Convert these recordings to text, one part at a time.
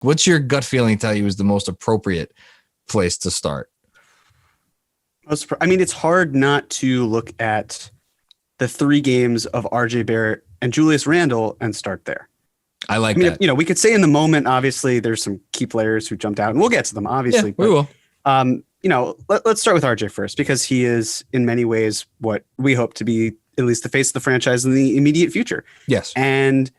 what's your gut feeling tell you is the most appropriate place to start? I mean, it's hard not to look at the 3 games of RJ Barrett and Julius Randle and start there. I mean, that. We could say in the moment, obviously, there's some key players who jumped out, and we'll get to them, obviously. Yeah, we will. Let's start with RJ first, because he is in many ways what we hope to be at least the face of the franchise in the immediate future. Yes. And,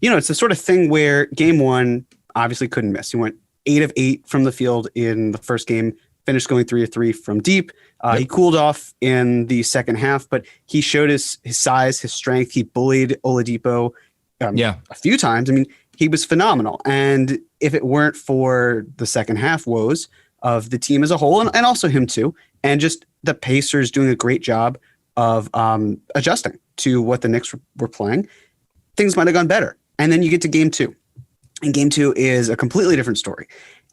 it's the sort of thing where game 1 obviously couldn't miss. He went 8 of 8 from the field in the first game, finished going 3 of 3 from deep. He cooled off in the second half, but he showed his size, his strength. He bullied Oladipo a few times. I mean, he was phenomenal. And if it weren't for the second half woes of the team as a whole, and also him too, and just the Pacers doing a great job of adjusting to what the Knicks were playing, things might have gone better. And then you get to game 2. And game 2 is a completely different story.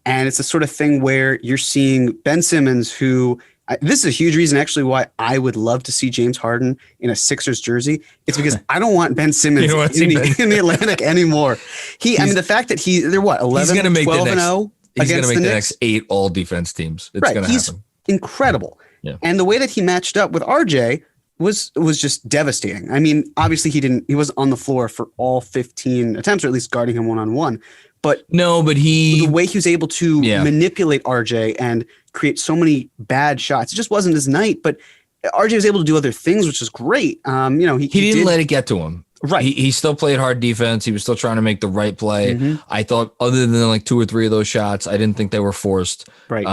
And it's the sort of thing where you're seeing Ben Simmons, who this is a huge reason actually why I would love to see James Harden in a Sixers jersey. It's because I don't want Ben Simmons in the Atlantic anymore. The fact that they're what, 11, 12 and 0 he's going to make the Knicks? next 8 all defense teams. It's going to happen. Incredible. Yeah. And the way that he matched up with RJ was just devastating. I mean, obviously he was on the floor for all 15 attempts, or at least guarding him one-on-one. But the way he was able to manipulate RJ and create so many bad shots, it just wasn't his night. But RJ was able to do other things, which is great. He didn't let it get to him. Right. He still played hard defense. He was still trying to make the right play. Mm-hmm. I thought other than like 2 or 3 of those shots, I didn't think they were forced. Right.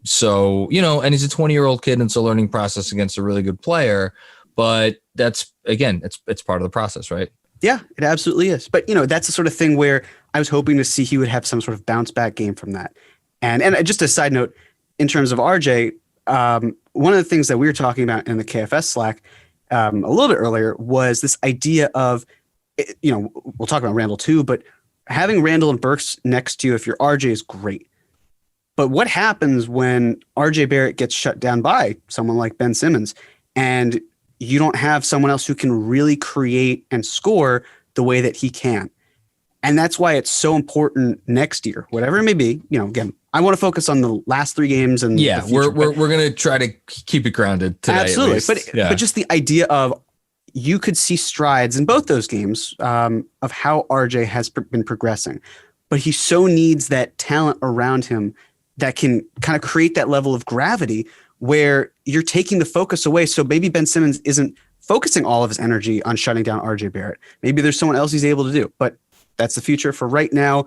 So, and he's a 20-year-old kid, and it's a learning process against a really good player. But that's, again, it's part of the process, right? Yeah, it absolutely is. But, that's the sort of thing where I was hoping to see he would have some sort of bounce back game from that. And just a side note, in terms of RJ, one of the things that we were talking about in the KFS Slack a little bit earlier was this idea of, we'll talk about Randle too, but having Randle and Burks next to you if you're RJ is great. But what happens when RJ Barrett gets shut down by someone like Ben Simmons and you don't have someone else who can really create and score the way that he can? And that's why it's so important next year, whatever it may be. Again, I want to focus on the last 3 games and the future, we're going to try to keep it grounded today. Absolutely, but just the idea of you could see strides in both those games of how RJ has been progressing, but he so needs that talent around him that can kind of create that level of gravity where you're taking the focus away. So maybe Ben Simmons isn't focusing all of his energy on shutting down RJ Barrett. Maybe there's someone else he's able to do, but that's the future. For right now,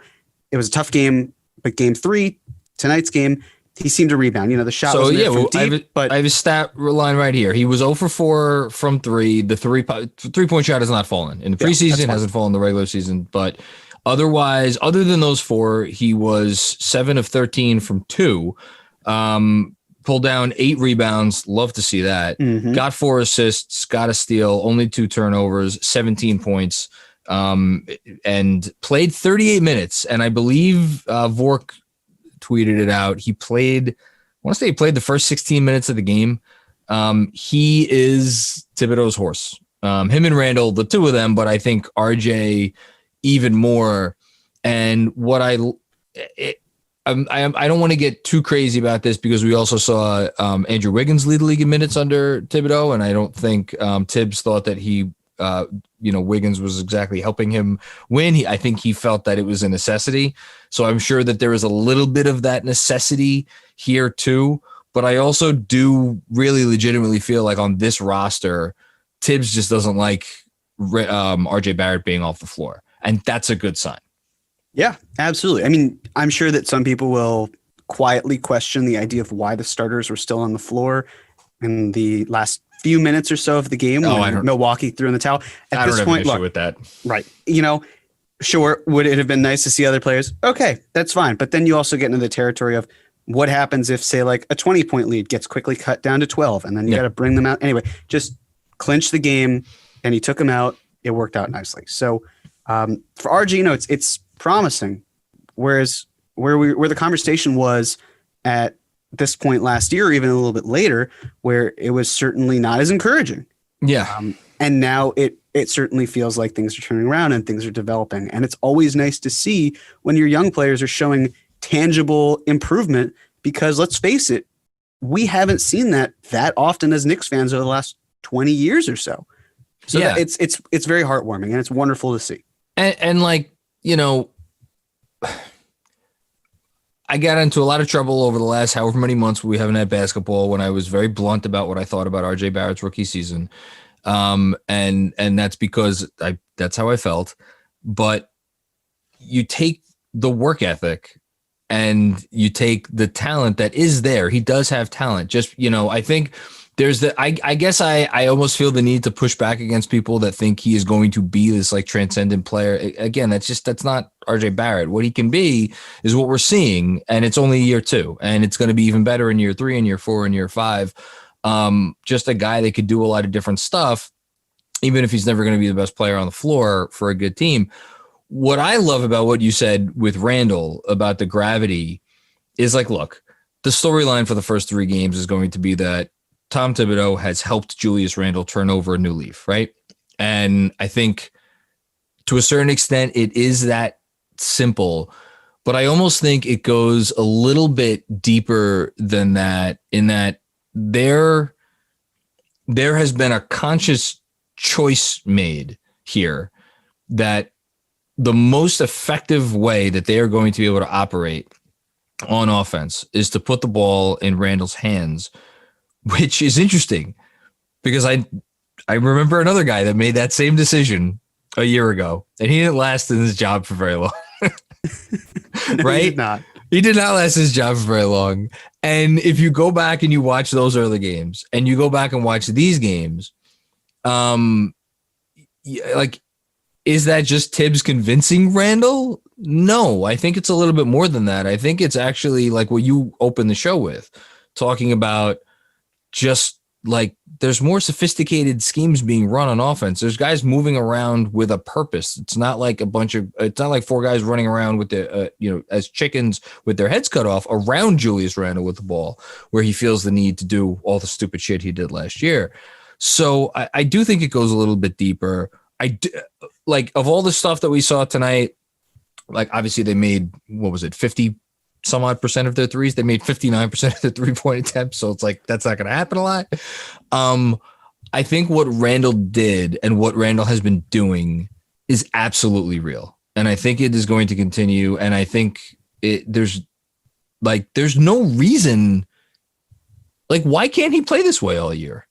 it was a tough game, but game 3, tonight's game, he seemed to rebound. The shot was from deep, I have a stat line right here. He was 0 for 4 from 3. The three-point shot has not fallen. In the preseason, hasn't fallen in the regular season. But otherwise, other than those 4, he was 7 of 13 from 2. Pulled down 8 rebounds. Love to see that. Mm-hmm. Got 4 assists, got a steal, only 2 turnovers, 17 points. And played 38 minutes. And I believe Vork tweeted it out. He played the first 16 minutes of the game. He is Thibodeau's horse. Him and Randle, the 2 of them, but I think RJ even more. And what I don't want to get too crazy about this because we also saw Andrew Wiggins lead the league in minutes under Thibodeau, and I don't think Tibbs thought that he Wiggins was exactly helping him win. I think he felt that it was a necessity. So I'm sure that there is a little bit of that necessity here too. But I also do really legitimately feel like on this roster, Tibbs just doesn't like RJ Barrett being off the floor. And that's a good sign. Yeah, absolutely. I mean, I'm sure that some people will quietly question the idea of why the starters were still on the floor in the last few minutes or so of the game when Milwaukee threw in the towel. At this point, look, with that. Right. Sure. Would it have been nice to see other players? Okay, that's fine. But then you also get into the territory of what happens if, say, like a 20-point lead gets quickly cut down to 12, and then you got to bring them out. Anyway, just clinch the game, and he took them out. It worked out nicely. So for RG, it's promising. Whereas where the conversation was at this point last year, or even a little bit later, where it was certainly not as encouraging. Yeah. And now it certainly feels like things are turning around and things are developing. And it's always nice to see when your young players are showing tangible improvement, because let's face it, we haven't seen that often as Knicks fans over the last 20 years or so. So yeah, it's very heartwarming and it's wonderful to see. And like, you know, I got into a lot of trouble over the last however many months we haven't had basketball when I was very blunt about what I thought about RJ Barrett's rookie season. And that's because that's how I felt. But you take the work ethic and you take the talent that is there. He does have talent. Just, you know, I think there's I guess I almost feel the need to push back against people that think he is going to be this like transcendent player. Again, that's not RJ Barrett. What he can be is what we're seeing, and it's only year 2, and it's going to be even better in year 3 and year 4 and year 5. Just a guy that could do a lot of different stuff, even if he's never going to be the best player on the floor for a good team. What I love about what you said with Randle about the gravity is like, look, the storyline for the first 3 games is going to be that Tom Thibodeau has helped Julius Randle turn over a new leaf, right? And I think to a certain extent it is that simple, but I almost think it goes a little bit deeper than that, in that there has been a conscious choice made here that the most effective way that they are going to be able to operate on offense is to put the ball in Randle's hands, which is interesting because I remember another guy that made that same decision a year ago, and he didn't last in his job for very long. Right? He did not last his job for very long. And if you go back and you watch those early games and you go back and watch these games, like, is that just Tibbs convincing Randle? No, I think it's a little bit more than that. I think it's actually like what you opened the show with, talking about just like there's more sophisticated schemes being run on offense. There's guys moving around with a purpose. It's not like it's not like 4 guys running around with the, as chickens with their heads cut off around Julius Randle with the ball, where he feels the need to do all the stupid shit he did last year. So I do think it goes a little bit deeper. Like, of all the stuff that we saw tonight, like obviously they made, 50 some odd percent of their threes. They made 59% of their 3-point attempts. So it's like, that's not going to happen a lot. I think what Randle did and what Randle has been doing is absolutely real. And I think it is going to continue. And I think there's no reason, like, why can't he play this way all year?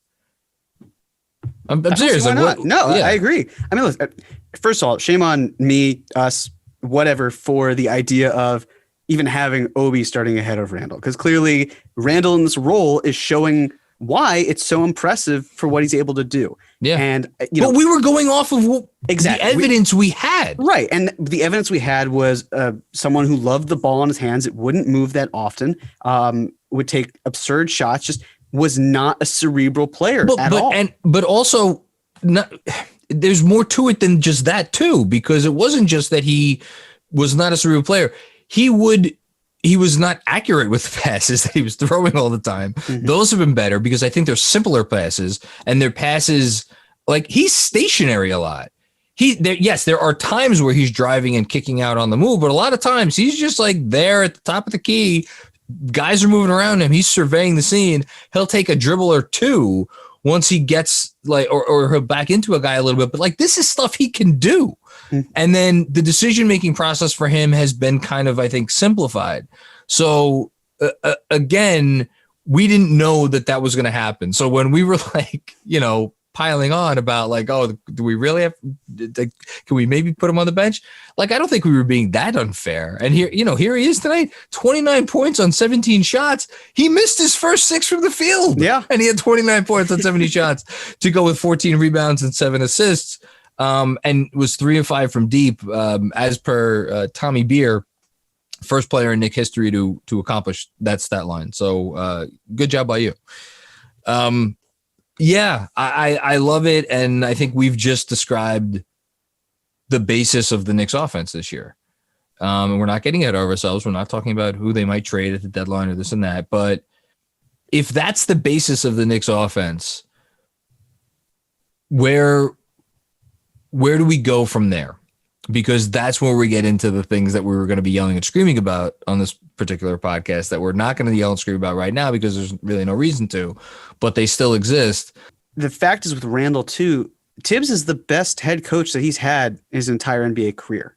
I'm serious. Like, I agree. I mean, listen, first of all, shame on me, us, whatever, for the idea of even having Obi starting ahead of Randle, because clearly Randle in this role is showing why it's so impressive for what he's able to do. Yeah. And, but we were going off of the evidence we had. Right. And the evidence we had was someone who loved the ball in his hands. It wouldn't move that often, would take absurd shots, just was not a cerebral player at all. But also, there's more to it than just that too, because it wasn't just that he was not a cerebral player. He was not accurate with the passes that he was throwing all the time. Mm-hmm. Those have been better because I think they're simpler passes, and their passes, like, he's stationary a lot. Yes, there are times where he's driving and kicking out on the move, but a lot of times he's just like there at the top of the key. Guys are moving around him. He's surveying the scene. He'll take a dribble or two once he gets or he'll back into a guy a little bit. But like, this is stuff he can do. Mm-hmm. And then the decision-making process for him has been kind of, I think, simplified. So again, we didn't know that was going to happen. So when we were like, piling on about like, oh, do we really have, can we maybe put him on the bench? Like, I don't think we were being that unfair. And here he is tonight, 29 points on 17 shots. He missed his first 6 from the field. Yeah. And he had 29 points on 70 shots to go with 14 rebounds and 7 assists. And was 3 of 5 from deep, as per Tommy Beer, first player in Knicks history to accomplish that stat line. So good job by you. Yeah, I love it. And I think we've just described the basis of the Knicks offense this year. And we're not getting ahead of ourselves. We're not talking about who they might trade at the deadline or this and that. But if that's the basis of the Knicks offense, where do we go from there? Because that's where we get into the things that we were going to be yelling and screaming about on this particular podcast that we're not going to yell and scream about right now because there's really no reason to, but they still exist. The fact is with Randle too, Tibbs is the best head coach that he's had his entire NBA career.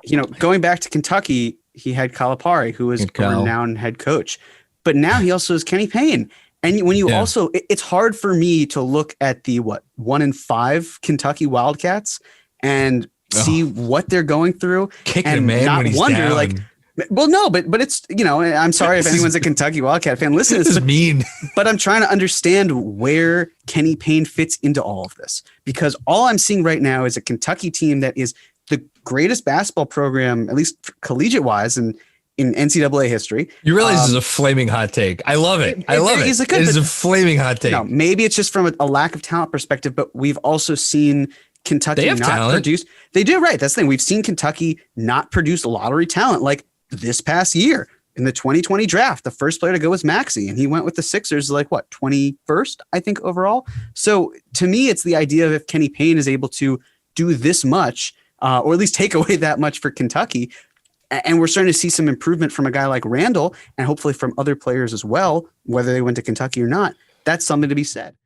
You know, going back to Kentucky, he had Calipari, who was a renowned head coach, but now he also has Kenny Payne. And when you also, it's hard for me to look at the 1-5 Kentucky Wildcats and see what they're going through and not wonder down. Like, well, no, but it's, you know, I'm sorry if anyone's a Kentucky Wildcat fan. Listen, this is mean, but I'm trying to understand where Kenny Payne fits into all of this, because all I'm seeing right now is a Kentucky team that is the greatest basketball program, at least collegiate wise, and in NCAA history. You realize this is a flaming hot take. I love it. I love it. It is a flaming hot take. No, maybe it's just from a lack of talent perspective, but we've also seen Kentucky not produce. They do, right. That's the thing. We've seen Kentucky not produce lottery talent like this past year in the 2020 draft. The first player to go was Maxey, and he went with the Sixers like 21st, I think, overall. So to me, it's the idea of if Kenny Payne is able to do this much, or at least take away that much for Kentucky, and we're starting to see some improvement from a guy like Randle and hopefully from other players as well, whether they went to Kentucky or not. That's something to be said.